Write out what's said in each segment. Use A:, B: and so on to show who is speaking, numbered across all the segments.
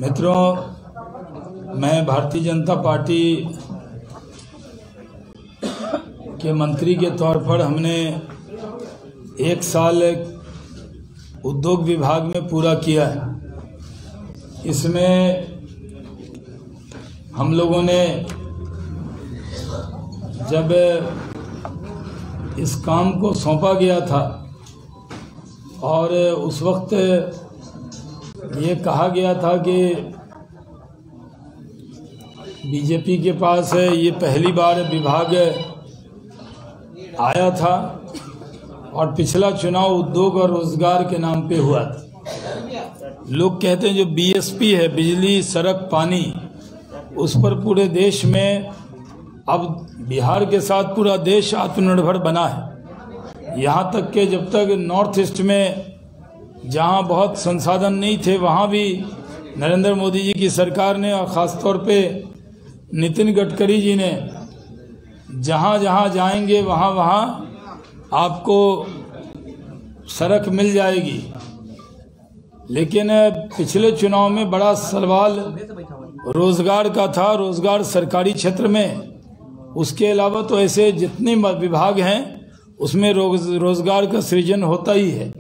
A: मित्रों, मैं भारतीय जनता पार्टी के मंत्री के तौर पर हमने 1 साल उद्योग विभाग में पूरा किया है। इसमें हम लोगों ने जब इस काम को सौंपा गया था और उस वक्त ये कहा गया था कि बीजेपी के पास ये पहली बार विभाग आया था और पिछला चुनाव उद्योग और रोजगार के नाम पे हुआ था। लोग कहते हैं जो बीएसपी है, बिजली सड़क पानी, उस पर पूरे देश में अब बिहार के साथ पूरा देश आत्मनिर्भर बना है। यहाँ तक कि जब तक नॉर्थ ईस्ट में जहाँ बहुत संसाधन नहीं थे वहाँ भी नरेंद्र मोदी जी की सरकार ने और ख़ास तौर पे नितिन गडकरी जी ने जहाँ जहाँ जाएंगे वहाँ वहाँ आपको सड़क मिल जाएगी। लेकिन पिछले चुनाव में बड़ा सवाल रोजगार का था, रोजगार सरकारी क्षेत्र में। उसके अलावा तो ऐसे जितने विभाग हैं उसमें रोजगार का सृजन होता ही है,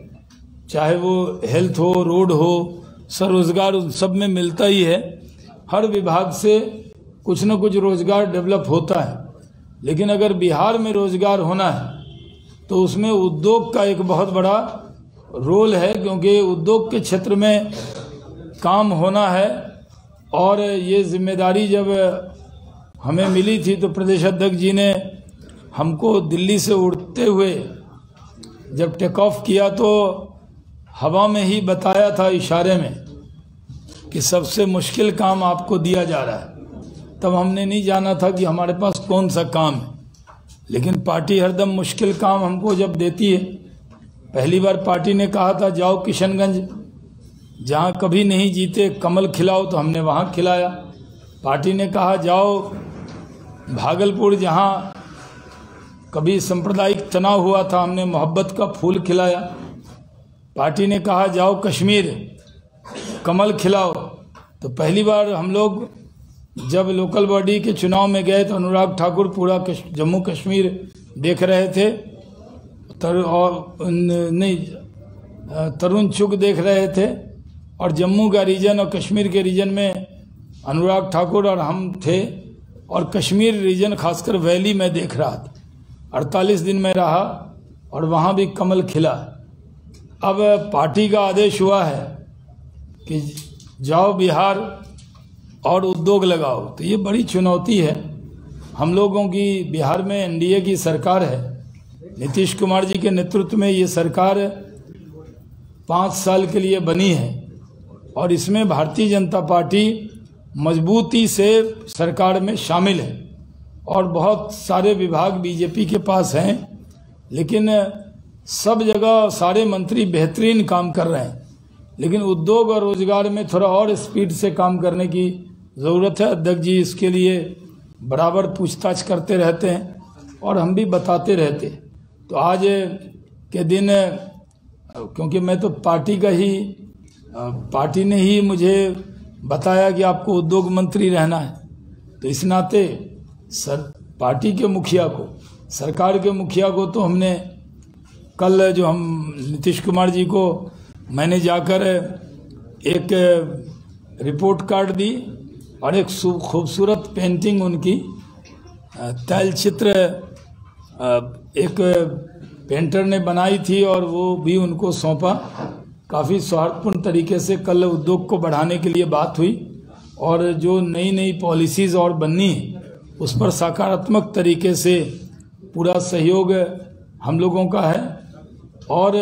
A: चाहे वो हेल्थ हो, रोड हो, स्वरोजगार सब में मिलता ही है। हर विभाग से कुछ न कुछ रोजगार डेवलप होता है। लेकिन अगर बिहार में रोजगार होना है तो उसमें उद्योग का एक बहुत बड़ा रोल है, क्योंकि उद्योग के क्षेत्र में काम होना है। और ये जिम्मेदारी जब हमें मिली थी तो प्रदेश अध्यक्ष जी ने हमको दिल्ली से उड़ते हुए जब टेक ऑफ किया तो हवा में ही बताया था इशारे में कि सबसे मुश्किल काम आपको दिया जा रहा है। तब हमने नहीं जाना था कि हमारे पास कौन सा काम है, लेकिन पार्टी हरदम मुश्किल काम हमको जब देती है। पहली बार पार्टी ने कहा था जाओ किशनगंज, जहाँ कभी नहीं जीते, कमल खिलाओ, तो हमने वहाँ खिलाया। पार्टी ने कहा जाओ भागलपुर, जहाँ कभी सांप्रदायिक तनाव हुआ था, हमने मोहब्बत का फूल खिलाया। पार्टी ने कहा जाओ कश्मीर, कमल खिलाओ। तो पहली बार हम लोग जब लोकल बॉडी के चुनाव में गए तो अनुराग ठाकुर पूरा जम्मू कश्मीर देख रहे थे, तरुण चुग देख रहे थे, और जम्मू का रीजन और कश्मीर के रीजन में अनुराग ठाकुर और हम थे, और कश्मीर रीजन खासकर वैली में देख रहा था। 48 दिन में रहा और वहाँ भी कमल खिला। अब पार्टी का आदेश हुआ है कि जाओ बिहार और उद्योग लगाओ, तो ये बड़ी चुनौती है हम लोगों की। बिहार में एनडीए की सरकार है, नीतीश कुमार जी के नेतृत्व में ये सरकार 5 साल के लिए बनी है और इसमें भारतीय जनता पार्टी मजबूती से सरकार में शामिल है और बहुत सारे विभाग बीजेपी के पास हैं। लेकिन सब जगह सारे मंत्री बेहतरीन काम कर रहे हैं, लेकिन उद्योग और रोजगार में थोड़ा और स्पीड से काम करने की ज़रूरत है। अध्यक्ष जी इसके लिए बराबर पूछताछ करते रहते हैं और हम भी बताते रहते हैं। तो आज के दिन, क्योंकि मैं तो पार्टी ने ही मुझे बताया कि आपको उद्योग मंत्री रहना है, तो इस नाते पार्टी के मुखिया को, सरकार के मुखिया को तो हमने कल जो हम नीतीश कुमार जी को मैंने जाकर एक रिपोर्ट कार्ड दी और एक खूबसूरत पेंटिंग उनकी तैल चित्र एक पेंटर ने बनाई थी और वो भी उनको सौंपा। काफ़ी सौहार्दपूर्ण तरीके से कल उद्योग को बढ़ाने के लिए बात हुई और जो नई नई पॉलिसीज़ और बननी उस पर सकारात्मक तरीके से पूरा सहयोग हम लोगों का है। और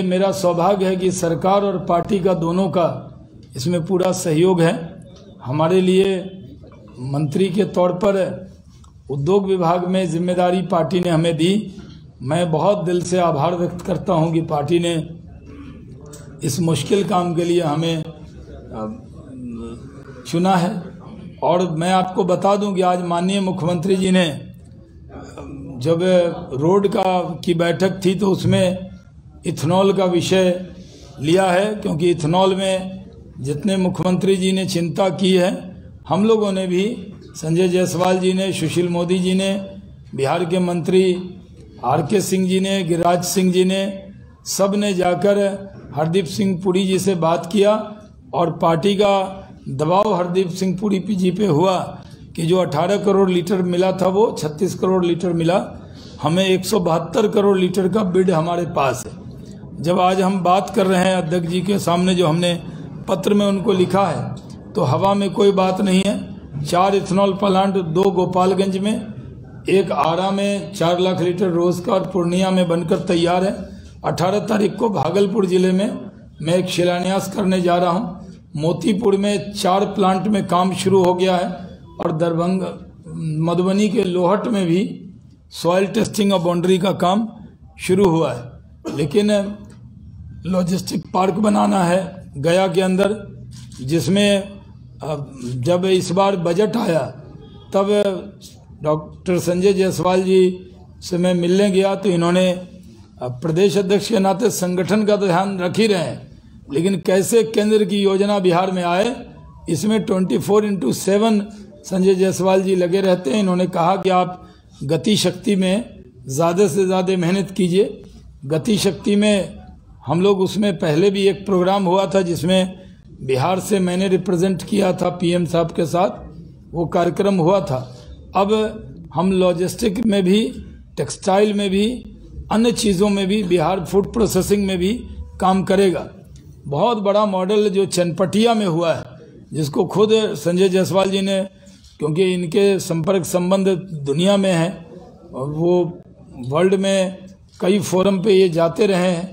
A: मेरा सौभाग्य है कि सरकार और पार्टी का दोनों का इसमें पूरा सहयोग है। हमारे लिए मंत्री के तौर पर उद्योग विभाग में जिम्मेदारी पार्टी ने हमें दी। मैं बहुत दिल से आभार व्यक्त करता हूं कि पार्टी ने इस मुश्किल काम के लिए हमें चुना है। और मैं आपको बता दूं कि आज माननीय मुख्यमंत्री जी ने जब रोड की बैठक थी तो उसमें इथेनॉल का विषय लिया है, क्योंकि इथेनॉल में जितने मुख्यमंत्री जी ने चिंता की है, हम लोगों ने भी, संजय जायसवाल जी ने, सुशील मोदी जी ने, बिहार के मंत्री आर.के. सिंह जी ने, गिरिराज सिंह जी ने, सब ने जाकर हरदीप सिंह पुरी जी से बात किया और पार्टी का दबाव हरदीप सिंह पुरी जी पे हुआ कि जो 18 करोड़ लीटर मिला था वो 36 करोड़ लीटर मिला। हमें 172 करोड़ लीटर का बिड हमारे पास है। जब आज हम बात कर रहे हैं अध्यक्ष जी के सामने, जो हमने पत्र में उनको लिखा है, तो हवा में कोई बात नहीं है। 4 इथेनॉल प्लांट, 2 गोपालगंज में, 1 आरा में 4 लाख लीटर रोज का और पूर्णिया में बनकर तैयार है। 18 तारीख को भागलपुर जिले में मैं एक शिलान्यास करने जा रहा हूं। मोतीपुर में 4 प्लांट में काम शुरू हो गया है और दरभंगा, मधुबनी के लोहट में भी सॉइल टेस्टिंग और बाउंड्री का काम शुरू हुआ है। लेकिन लॉजिस्टिक पार्क बनाना है गया के अंदर, जिसमें जब इस बार बजट आया तब डॉक्टर संजय जायसवाल जी से मैं मिलने गया, तो इन्होंने प्रदेश अध्यक्ष के नाते संगठन का तो ध्यान रख ही रहे हैं, लेकिन कैसे केंद्र की योजना बिहार में आए, इसमें 24/7 संजय जायसवाल जी लगे रहते हैं। इन्होंने कहा कि आप गति शक्ति में ज़्यादा से ज़्यादा मेहनत कीजिए। गति शक्ति में हम लोग, उसमें पहले भी एक प्रोग्राम हुआ था जिसमें बिहार से मैंने रिप्रेजेंट किया था पीएम साहब के साथ, वो कार्यक्रम हुआ था। अब हम लॉजिस्टिक में भी, टेक्सटाइल में भी, अन्य चीज़ों में भी, बिहार फूड प्रोसेसिंग में भी काम करेगा। बहुत बड़ा मॉडल जो चनपटिया में हुआ है, जिसको खुद संजय जायसवाल जी ने, क्योंकि इनके संपर्क संबंध दुनिया में है और वो वर्ल्ड में कई फोरम पे ये जाते रहे हैं,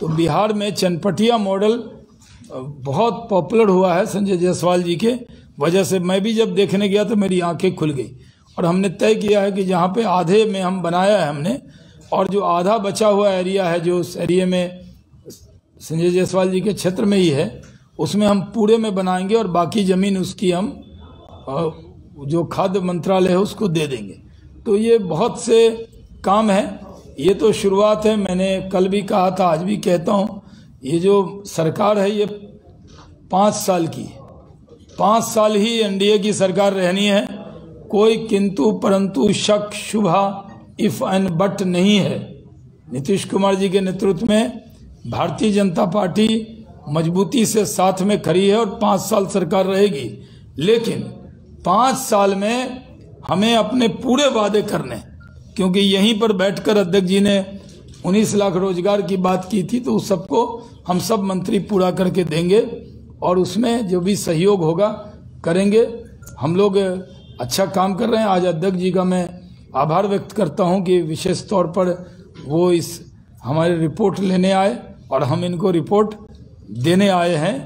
A: तो बिहार में चनपटिया मॉडल बहुत पॉपुलर हुआ है संजय जायसवाल जी के वजह से। मैं भी जब देखने गया तो मेरी आंखें खुल गई और हमने तय किया है कि जहाँ पे आधे में हम बनाया है हमने, और जो आधा बचा हुआ एरिया है, जो उस एरिया में संजय जायसवाल जी के क्षेत्र में ही है, उसमें हम पूरे में बनाएंगे और बाकी ज़मीन उसकी हम जो खाद्य मंत्रालय है उसको दे देंगे। तो ये बहुत से काम है, ये तो शुरुआत है। मैंने कल भी कहा था, आज भी कहता हूँ, ये जो सरकार है ये 5 साल की है। 5 साल ही एनडीए की सरकार रहनी है। कोई किंतु परंतु, शक, शुभा, इफ एंड बट नहीं है। नीतीश कुमार जी के नेतृत्व में भारतीय जनता पार्टी मजबूती से साथ में खड़ी है और 5 साल सरकार रहेगी। लेकिन 5 साल में हमें अपने पूरे वादे करने, क्योंकि यहीं पर बैठकर अध्यक्ष जी ने 19 लाख रोजगार की बात की थी, तो उस सबको हम सब मंत्री पूरा करके देंगे और उसमें जो भी सहयोग होगा करेंगे। हम लोग अच्छा काम कर रहे हैं। आज अध्यक्ष जी का मैं आभार व्यक्त करता हूं कि विशेष तौर पर वो इस हमारे रिपोर्ट लेने आए और हम इनको रिपोर्ट देने आए हैं।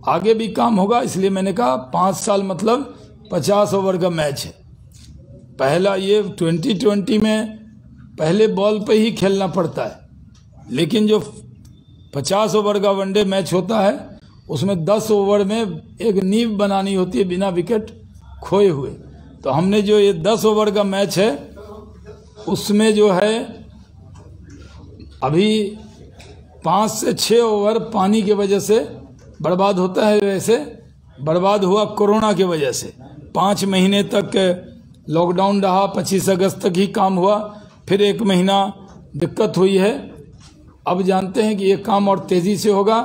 A: आगे भी काम होगा, इसलिए मैंने कहा 5 साल मतलब 50 ओवर का मैच है। पहला ये 2020 में पहले बॉल पे ही खेलना पड़ता है, लेकिन जो 50 ओवर का वनडे मैच होता है उसमें 10 ओवर में एक नींव बनानी होती है बिना विकेट खोए हुए। तो हमने जो ये 10 ओवर का मैच है उसमें जो है अभी 5 से 6 ओवर पानी की वजह से बर्बाद होता है। वैसे बर्बाद हुआ कोरोना की वजह से। 5 महीने तक लॉकडाउन रहा, 25 अगस्त तक ही काम हुआ, फिर 1 महीना दिक्कत हुई है। अब जानते हैं कि ये काम और तेजी से होगा।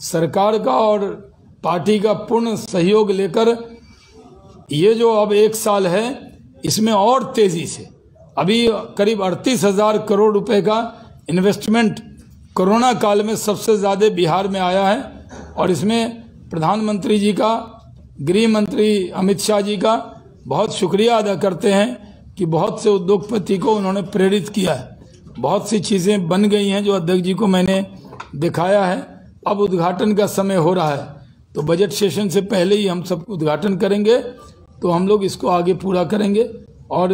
A: सरकार का और पार्टी का पूर्ण सहयोग लेकर ये जो अब 1 साल है इसमें और तेजी से, अभी करीब 38,000 करोड़ रुपए का इन्वेस्टमेंट कोरोना काल में सबसे ज़्यादा बिहार में आया है। और इसमें प्रधानमंत्री जी का, गृह मंत्री अमित शाह जी का बहुत शुक्रिया अदा करते हैं कि बहुत से उद्योगपति को उन्होंने प्रेरित किया है। बहुत सी चीज़ें बन गई हैं जो अध्यक्ष जी को मैंने दिखाया है। अब उद्घाटन का समय हो रहा है, तो बजट सेशन से पहले ही हम सब उद्घाटन करेंगे, तो हम लोग इसको आगे पूरा करेंगे। और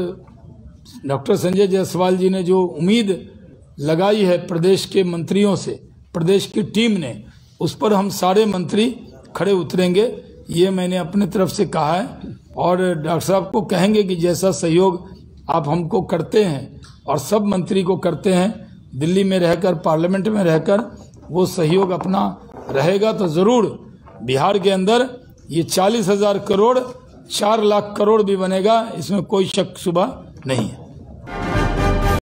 A: डॉक्टर संजय जायसवाल जी ने जो उम्मीद लगाई है प्रदेश के मंत्रियों से, प्रदेश की टीम ने, उस पर हम सारे मंत्री खड़े उतरेंगे, ये मैंने अपने तरफ से कहा है। और डॉक्टर साहब को कहेंगे कि जैसा सहयोग आप हमको करते हैं और सब मंत्री को करते हैं, दिल्ली में रहकर, पार्लियामेंट में रहकर, वो सहयोग अपना रहेगा तो जरूर बिहार के अंदर ये 40,000 करोड़ 4 लाख करोड़ भी बनेगा, इसमें कोई शक शुबा नहीं है।